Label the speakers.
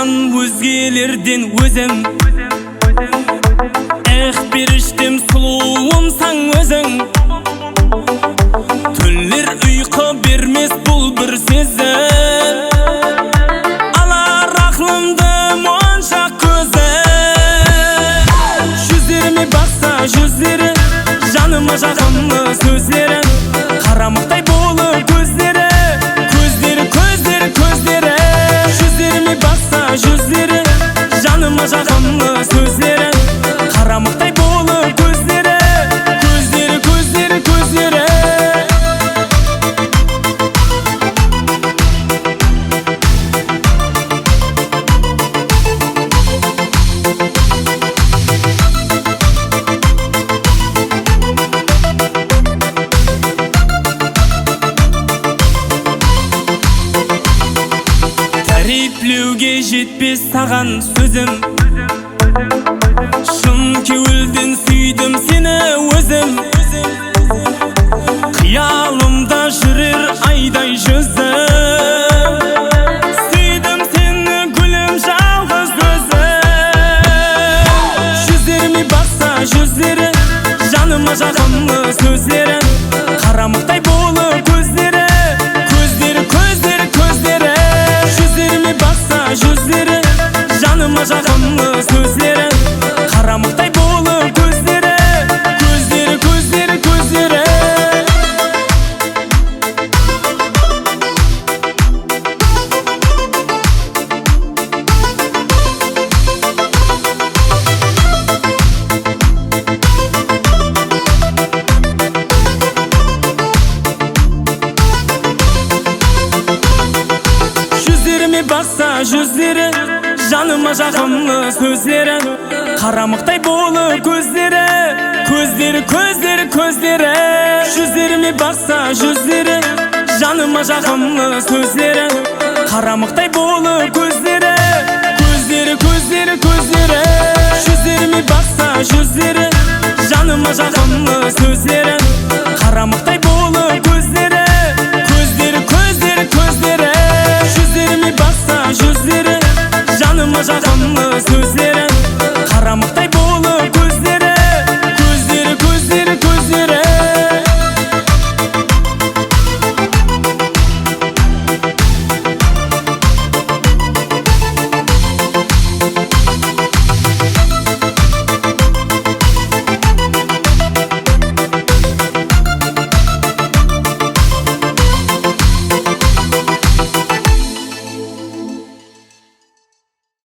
Speaker 1: жаман өзгелерден өзім. Беріштім сұлуымсаң өзің. Түнлер ұйқы бермес бұл бір сезім. Алар ақлымды моншақ көзі. Жүздеріме бақса жүздері, жаныма жағымы сөздері. Қарамықтай болып көздері, көздері, көздері, көздері. Жүздеріме бақса жүздері, жаныма жағымы сөздері. Қарамықтай болып көздері, көздері, көздері, көздері. Тәріплеуге жетпес саған сөзім. Шын кеуілден сүйдім сені өзім. Қиялымда жүрер айдай жүзім. Сүйдім сені гүлім жалғыз өзім. Жүздеріме бақса жүздері, жаныма жағымы сөздері. Қарамықтай болып көздері, көздері, көздері, көздері. Жүздеріме бақса жүздері, жаныма жағымы сөздері. Қарамықтай болып көздері, көздері, көздері, көздері. Жүздеріме бақса жүздері, жаныма жағымы сөздері. Қарамықтай болып көздері, көздері, көздері, көздері. Жүздеріме бақса жүздері, жаныма жағымы сөздері. Қарамықтай болып көздері, көздері, көздері, көздері. Жүздеріме бақса жүздері, жаныма жағымы сөздері.